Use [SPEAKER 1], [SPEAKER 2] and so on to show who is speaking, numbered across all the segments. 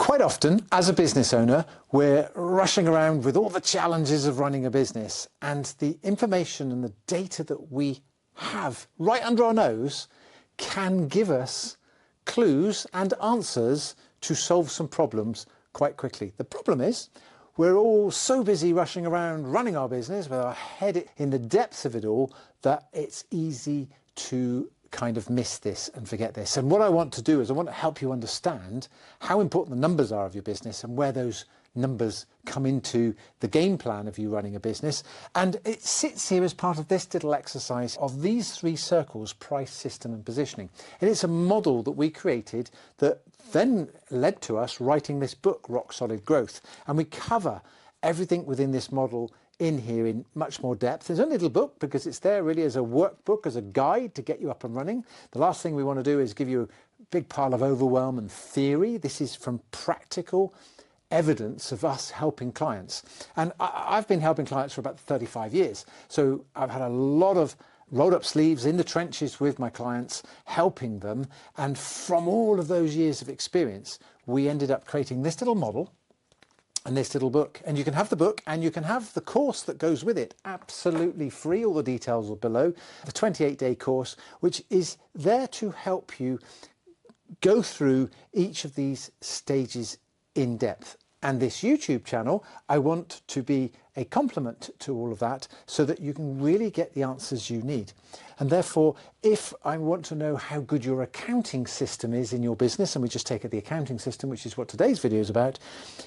[SPEAKER 1] Quite often, as a business owner, we're rushing around with all the challenges of running a business, and the information and the data that we have right under our nose can give us clues and answers to solve some problems quite quickly. The problem is we're all so busy rushing around running our business with our head in the depths of it all that it's easy to kind of miss this and forget this. And what I want to do is I want to help you understand how important the numbers are of your business and where those numbers come into the game plan of you running a business. And it sits here as part of this little exercise of these three circles: price, system and positioning. And it's a model that we created that then led to us writing this book, Rock Solid Growth. And we cover everything within this model in here in much more depth. There's a little book because it's there really as a workbook, as a guide to get you up and running. The last thing we want to do is give you a big pile of overwhelm and theory. This is from practical evidence of us helping clients. And I've been helping clients for about 35 years. So I've had a lot of rolled up sleeves in the trenches with my clients, helping them. And from all of those years of experience, we ended up creating this little model and this little book. And you can have the book and you can have the course that goes with it absolutely free. All the details are below. The 28-day course, which is there to help you go through each of these stages in depth. And this YouTube channel, I want to be a complement to all of that so that you can really get the answers you need. And therefore, if I want to know how good your accounting system is in your business, and we just take the accounting system, which is what today's video is about,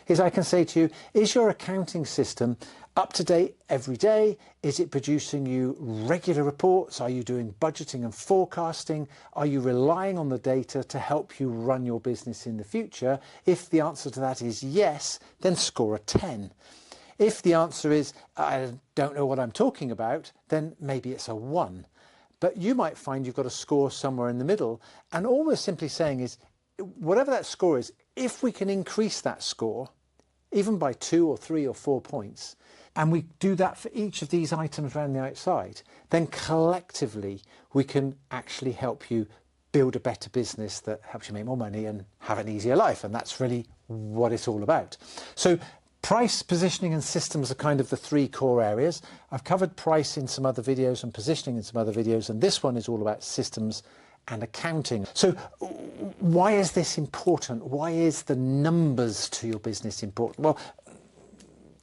[SPEAKER 1] is I can say to you, is your accounting system up to date every day? Is it producing you regular reports? Are you doing budgeting and forecasting? Are you relying on the data to help you run your business in the future? If the answer to that is yes, then score a 10. If the answer is, I don't know what I'm talking about, then maybe it's a 1. But you might find you've got a score somewhere in the middle. And all we're simply saying is, whatever that score is, if we can increase that score, even by 2 or 3 or 4 points, and we do that for each of these items around the outside, then collectively we can actually help you build a better business that helps you make more money and have an easier life. And that's really what it's all about. So price, positioning and systems are kind of the three core areas. I've covered price in some other videos and positioning in some other videos, and this one is all about systems and accounting. So why is this important? Why is the numbers to your business important? Well,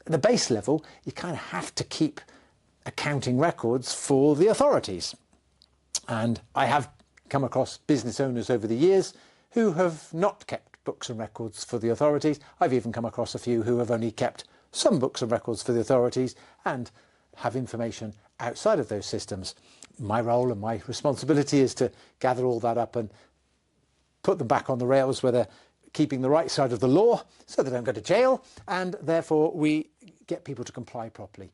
[SPEAKER 1] at the base level, you kind of have to keep accounting records for the authorities. And I have come across business owners over the years who have not kept books and records for the authorities. I've even come across a few who have only kept some books and records for the authorities and have information outside of those systems. My role and my responsibility is to gather all that up and put them back on the rails where they're keeping the right side of the law so they don't go to jail, and therefore we get people to comply properly.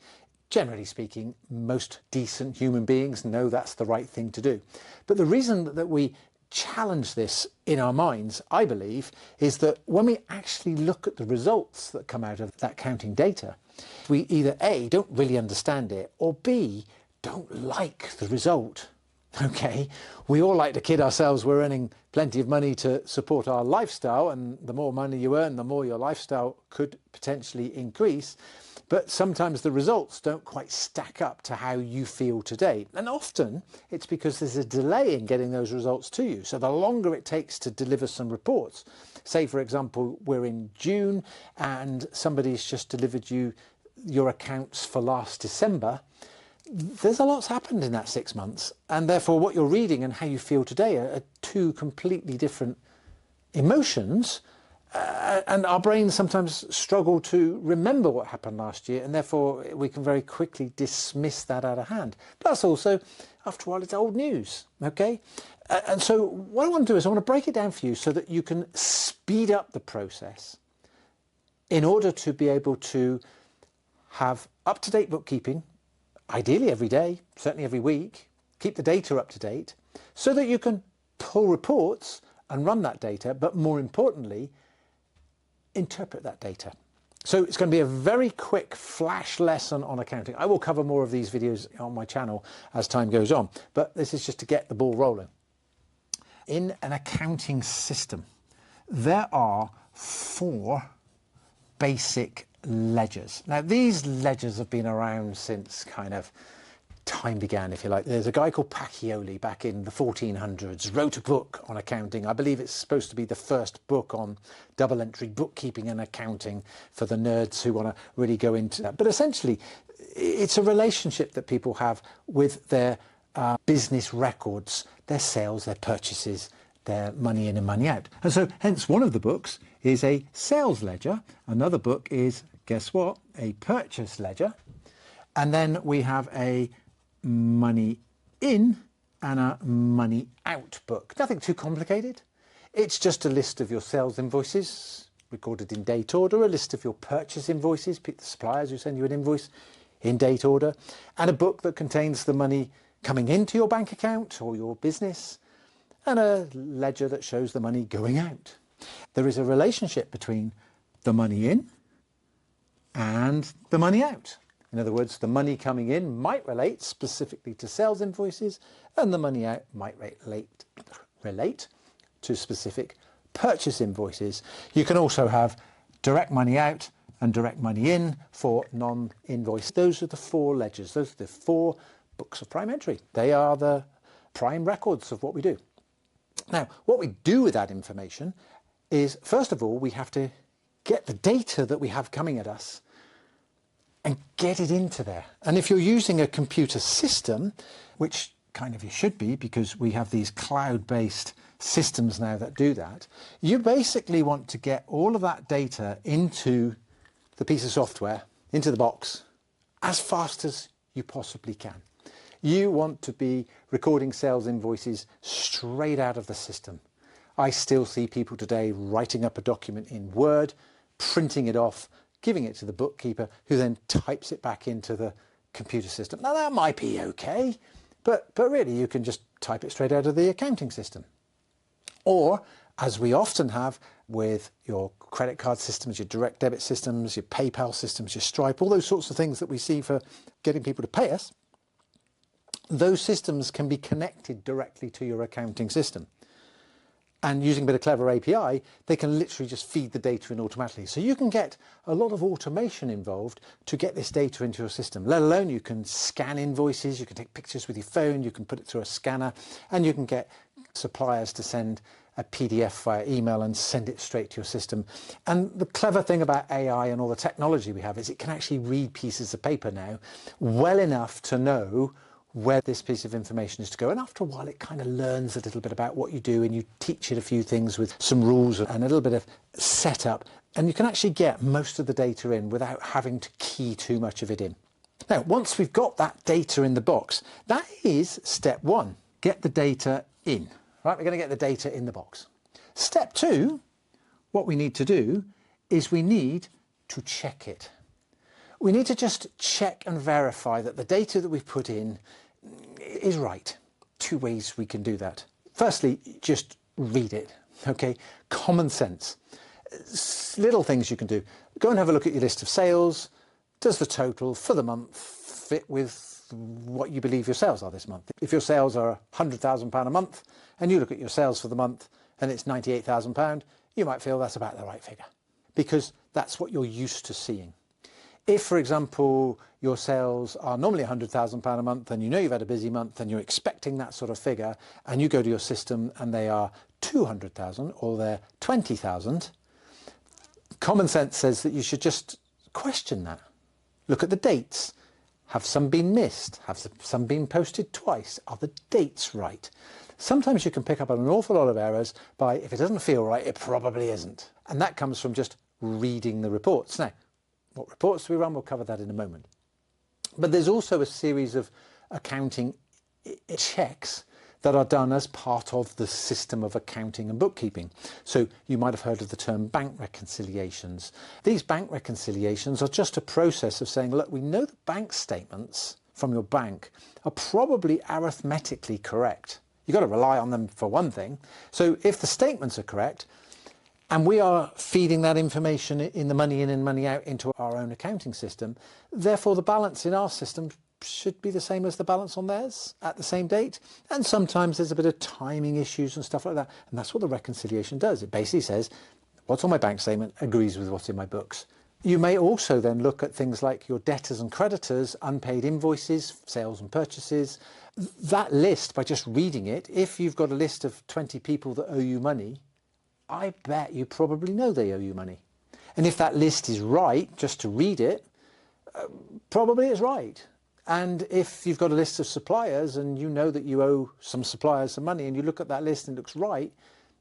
[SPEAKER 1] Generally speaking, most decent human beings know that's the right thing to do. But the reason that we challenge this in our minds, I believe, is that when we actually look at the results that come out of that counting data, we either A, don't really understand it, or B, don't like the result. Okay, we all like to kid ourselves we're earning plenty of money to support our lifestyle, and the more money you earn, the more your lifestyle could potentially increase. But sometimes the results don't quite stack up to how you feel today. And often it's because there's a delay in getting those results to you. So the longer it takes to deliver some reports, say for example, we're in June and somebody's just delivered you your accounts for last December, there's a lot's happened in that 6 months. And therefore what you're reading and how you feel today are two completely different emotions. And our brains sometimes struggle to remember what happened last year, and therefore we can very quickly dismiss that out of hand. Plus also, after a while, it's old news, okay? And so what I want to do is I want to break it down for you so that you can speed up the process in order to be able to have up-to-date bookkeeping, ideally every day, certainly every week, keep the data up to date, so that you can pull reports and run that data, but more importantly, interpret that data. So it's going to be a very quick flash lesson on accounting. I will cover more of these videos on my channel as time goes on, but this is just to get the ball rolling. In an accounting system, there are 4 basic ledgers. Now, these ledgers have been around since kind of time began, if you like. There's a guy called Pacioli back in the 1400s, wrote a book on accounting. I believe it's supposed to be the first book on double entry bookkeeping and accounting for the nerds who want to really go into that. But essentially, it's a relationship that people have with their business records, their sales, their purchases, their money in and money out. And so hence one of the books is a sales ledger. Another book is, guess what, a purchase ledger. And then we have a money in and a money out book. Nothing too complicated. It's just a list of your sales invoices recorded in date order, a list of your purchase invoices, the suppliers who send you an invoice in date order, and a book that contains the money coming into your bank account or your business, and a ledger that shows the money going out. There is a relationship between the money in and the money out. In other words, the money coming in might relate specifically to sales invoices, and the money out might relate to specific purchase invoices. You can also have direct money out and direct money in for non-invoice. Those are the 4 ledgers. Those are the 4 books of prime entry. They are the prime records of what we do. Now, what we do with that information is, first of all, we have to get the data that we have coming at us and get it into there. And if you're using a computer system, which kind of you should be, because we have these cloud-based systems now that do that, you basically want to get all of that data into the piece of software, into the box, as fast as you possibly can. You want to be recording sales invoices straight out of the system. I still see people today writing up a document in Word, printing it off, giving it to the bookkeeper, who then types it back into the computer system. Now, that might be okay, but really you can just type it straight out of the accounting system. Or, as we often have with your credit card systems, your direct debit systems, your PayPal systems, your Stripe, all those sorts of things that we see for getting people to pay us, those systems can be connected directly to your accounting system. And using a bit of clever API, they can literally just feed the data in automatically. So you can get a lot of automation involved to get this data into your system, let alone you can scan invoices, you can take pictures with your phone, you can put it through a scanner, and you can get suppliers to send a PDF via email and send it straight to your system. And the clever thing about AI and all the technology we have is it can actually read pieces of paper now well enough to know where this piece of information is to go. And after a while, it kind of learns a little bit about what you do, and you teach it a few things with some rules and a little bit of setup. And you can actually get most of the data in without having to key too much of it in. Now, once we've got that data in the box, that is step 1. Get the data in. Right, we're going to get the data in the box. Step 2, what we need to do is we need to check it. We need to just check and verify that the data that we've put in is right. 2 ways we can do that. Firstly, just read it, okay? Common sense. Little things you can do. Go and have a look at your list of sales. Does the total for the month fit with what you believe your sales are this month? If your sales are £100,000 a month and you look at your sales for the month and it's £98,000, you might feel that's about the right figure, because that's what you're used to seeing. If, for example, your sales are normally £100,000 a month and you know you've had a busy month and you're expecting that sort of figure, and you go to your system and they are 200,000 or they're 20,000, common sense says that you should just question that. Look at the dates. Have some been missed? Have some been posted twice? Are the dates right? Sometimes you can pick up on an awful lot of errors by, if it doesn't feel right, it probably isn't. And that comes from just reading the reports. Now, what reports do we run? We'll cover that in a moment. But there's also a series of accounting checks that are done as part of the system of accounting and bookkeeping. So you might have heard of the term bank reconciliations. These bank reconciliations are just a process of saying, look, we know the bank statements from your bank are probably arithmetically correct. You've got to rely on them for one thing. So if the statements are correct, and we are feeding that information in the money in and money out into our own accounting system, therefore the balance in our system should be the same as the balance on theirs at the same date. And sometimes there's a bit of timing issues and stuff like that. And that's what the reconciliation does. It basically says, what's on my bank statement agrees with what's in my books. You may also then look at things like your debtors and creditors, unpaid invoices, sales and purchases. That list, by just reading it, if you've got a list of 20 people that owe you money, I bet you probably know they owe you money. And if that list is right, just to read it, probably it's right. And if you've got a list of suppliers and you know that you owe some suppliers some money and you look at that list and it looks right,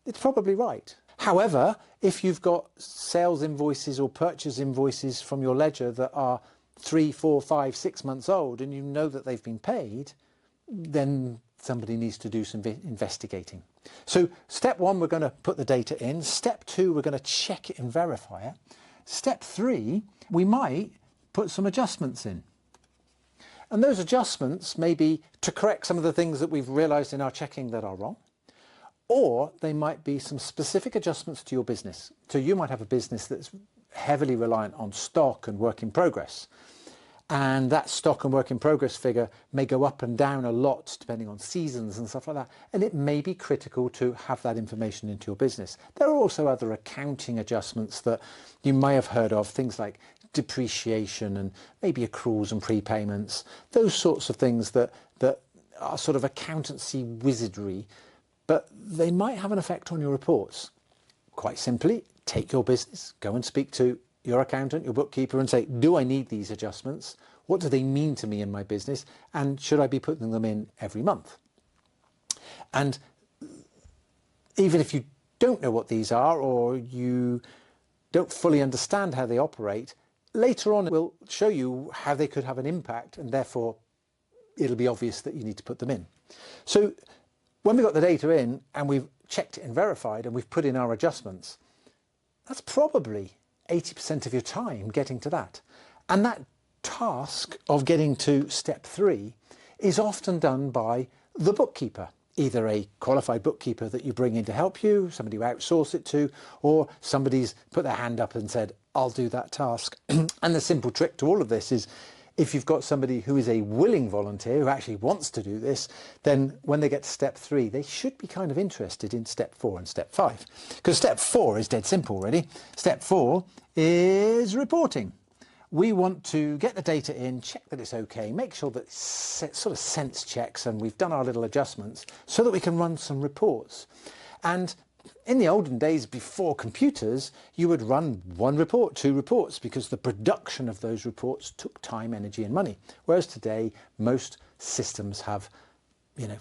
[SPEAKER 1] it's probably right. However, if you've got sales invoices or purchase invoices from your ledger that are 3, 4, 5, 6 months old and you know that they've been paid, then somebody needs to do some investigating. So step 1, we're going to put the data in. Step 2, we're going to check it and verify it. Step 3, we might put some adjustments in. And those adjustments may be to correct some of the things that we've realised in our checking that are wrong, or they might be some specific adjustments to your business. So you might have a business that's heavily reliant on stock and work in progress. And that stock and work in progress figure may go up and down a lot depending on seasons and stuff like that. And it may be critical to have that information into your business. There are also other accounting adjustments that you may have heard of, things like depreciation and maybe accruals and prepayments, those sorts of things that are sort of accountancy wizardry, but they might have an effect on your reports. Quite simply, take your business, go and speak to your accountant, your bookkeeper, and say, do I need these adjustments? What do they mean to me in my business? And should I be putting them in every month? And even if you don't know what these are, or you don't fully understand how they operate, later on we'll show you how they could have an impact, and therefore it'll be obvious that you need to put them in. So when we've got the data in and we've checked it and verified and we've put in our adjustments, that's probably 80% of your time getting to that. And that task of getting to step 3 is often done by the bookkeeper, either a qualified bookkeeper that you bring in to help you, somebody you outsource it to, or somebody's put their hand up and said, I'll do that task. And the simple trick to all of this is, if you've got somebody who is a willing volunteer who actually wants to do this, then when they get to step 3, they should be kind of interested in step 4 and step 5. Because step 4 is dead simple, really. Step 4 is reporting. We want to get the data in, check that it's okay, make sure that it's sort of sense checks and we've done our little adjustments so that we can run some reports. And in the olden days, before computers, you would run 1 report, 2 reports, because the production of those reports took time, energy and money. Whereas today, most systems have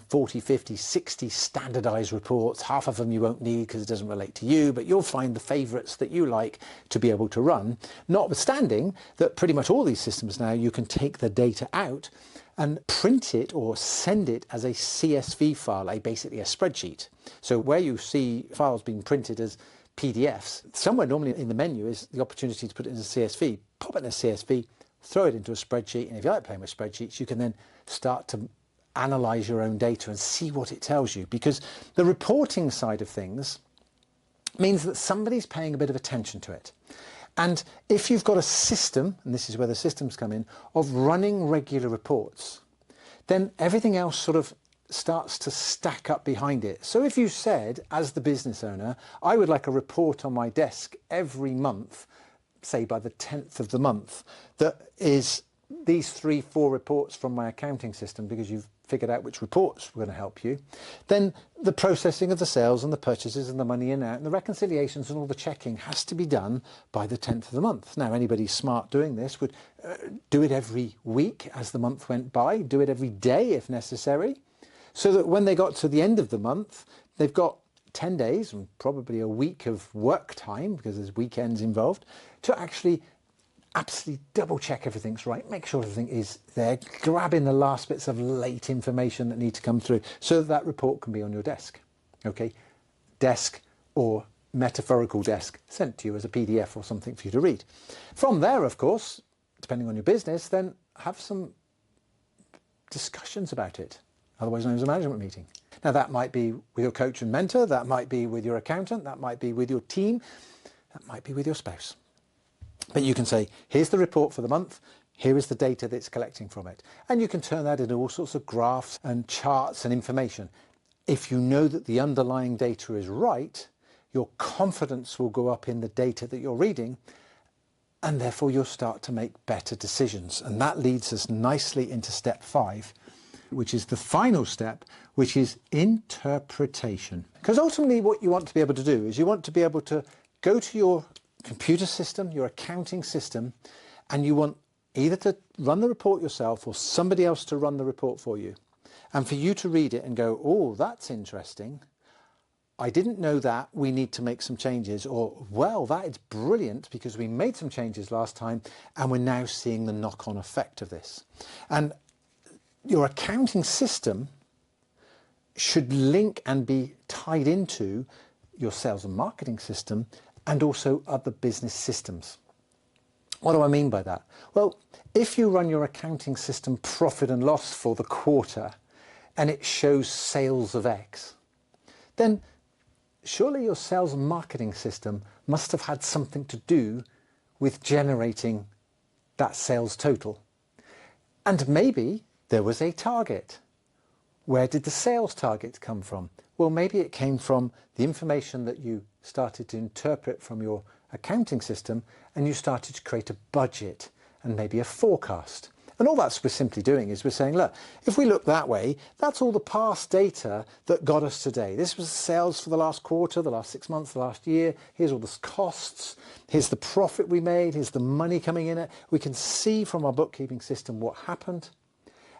[SPEAKER 1] 40, 50, 60 standardized reports. Half of them you won't need because it doesn't relate to you, but you'll find the favorites that you like to be able to run. Notwithstanding that pretty much all these systems now, you can take the data out and print it or send it as a CSV file, basically a spreadsheet. So where you see files being printed as PDFs, somewhere normally in the menu is the opportunity to put it in a CSV. Pop it in a CSV, throw it into a spreadsheet, and if you like playing with spreadsheets, you can then start to analyze your own data and see what it tells you, because the reporting side of things means that somebody's paying a bit of attention to it. And if you've got a system, and this is where the systems come in, of running regular reports, then everything else sort of starts to stack up behind it. So if you said, as the business owner, I would like a report on my desk every month, say by the 10th of the month, that is these 3, 4 reports from my accounting system, because you've figured out which reports were going to help you, then the processing of the sales and the purchases and the money in and out and the reconciliations and all the checking has to be done by the 10th of the month. Now, anybody smart doing this would do it every week as the month went by, do it every day if necessary, so that when they got to the end of the month, they've got 10 days and probably a week of work time, because there's weekends involved, to actually absolutely double check everything's right, make sure everything is there, grab in the last bits of late information that need to come through so that that report can be on your desk. Okay, desk or metaphorical desk, sent to you as a PDF or something for you to read. From there, of course, depending on your business, then have some discussions about it, otherwise known as a management meeting. Now that might be with your coach and mentor, that might be with your accountant, that might be with your team, that might be with your spouse. But you can say, here's the report for the month, Here is the data that's collecting from it. And you can turn that into all sorts of graphs and charts and information. If you know that the underlying data is right, your confidence will go up in the data that you're reading, and therefore you'll start to make better decisions. And that leads us nicely into step 5, which is the final step, which is interpretation. Because ultimately what you want to be able to do is you want to be able to go to your computer system, your accounting system, and you want either to run the report yourself or somebody else to run the report for you. And for you to read it and go, oh, that's interesting. I didn't know that, we need to make some changes. Or, well, that is brilliant because we made some changes last time and we're now seeing the knock-on effect of this. And your accounting system should link and be tied into your sales and marketing system and also other business systems. What do I mean by that? Well, if you run your accounting system profit and loss for the quarter and it shows sales of X, then surely your sales and marketing system must have had something to do with generating that sales total. And maybe there was a target. Where did the sales target come from? Well, maybe it came from the information that you started to interpret from your accounting system, and you started to create a budget and maybe a forecast. And all that's we're simply doing is we're saying, look, if we look that way, that's all the past data that got us today. This was sales for the last quarter, the last 6 months, the last year. Here's all the costs. Here's the profit we made. Here's the money coming in. We can see from our bookkeeping system what happened.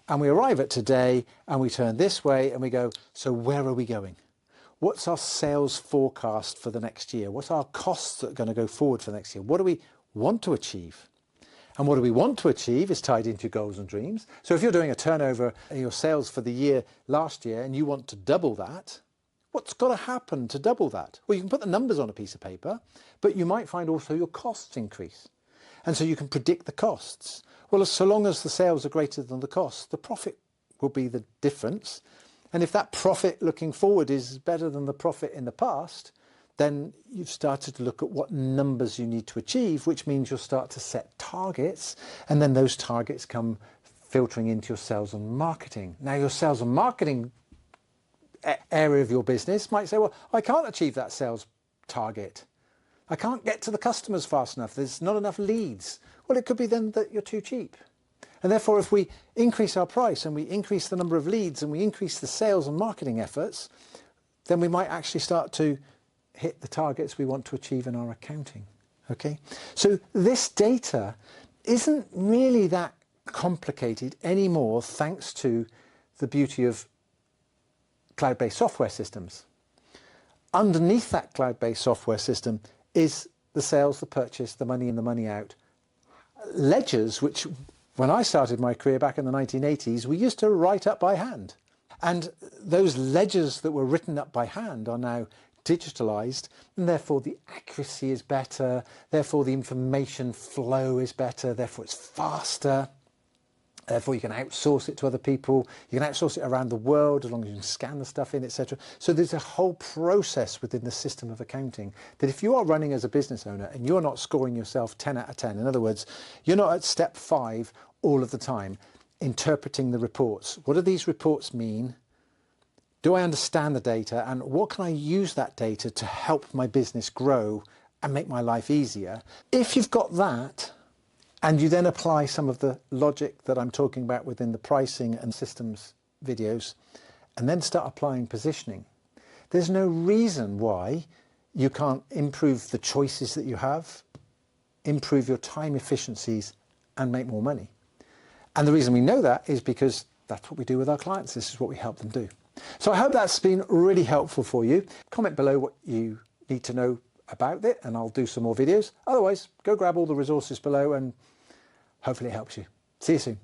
[SPEAKER 1] And we arrive at today and we turn this way and we go, so where are we going? What's our sales forecast for the next year? What's our costs that are going to go forward for the next year? What do we want to achieve? And what do we want to achieve is tied into your goals and dreams. So if you're doing a turnover in your sales for the year last year and you want to double that, what's got to happen to double that? Well, you can put the numbers on a piece of paper, but you might find also your costs increase. And so you can predict the costs. Well, so long as the sales are greater than the costs, the profit will be the difference. And if that profit looking forward is better than the profit in the past, then you've started to look at what numbers you need to achieve, which means you'll start to set targets, and then those targets come filtering into your sales and marketing. Now, your sales and marketing area of your business might say, well, I can't achieve that sales target. I can't get to the customers fast enough. There's not enough leads. Well, it could be then that you're too cheap. And therefore, if we increase our price and we increase the number of leads and we increase the sales and marketing efforts, then we might actually start to hit the targets we want to achieve in our accounting. Okay? So this data isn't really that complicated anymore thanks to the beauty of cloud-based software systems. Underneath that cloud-based software system is the sales, the purchase, the money in, the money out. Ledgers, which when I started my career back in the 1980s, we used to write up by hand. And those ledgers that were written up by hand are now digitalized, and therefore the accuracy is better, therefore the information flow is better, therefore it's faster, therefore you can outsource it to other people, you can outsource it around the world as long as you can scan the stuff in, etc. So there's a whole process within the system of accounting that if you are running as a business owner and you're not scoring yourself 10 out of 10, in other words, you're not at step 5 all of the time, interpreting the reports. What do these reports mean? Do I understand the data, and what can I use that data to help my business grow and make my life easier? If you've got that, and you then apply some of the logic that I'm talking about within the pricing and systems videos, and then start applying positioning, there's no reason why you can't improve the choices that you have, improve your time efficiencies, and make more money. And the reason we know that is because that's what we do with our clients. This is what we help them do. So I hope that's been really helpful for you. Comment below what you need to know about it and I'll do some more videos. Otherwise, go grab all the resources below and hopefully it helps you. See you soon.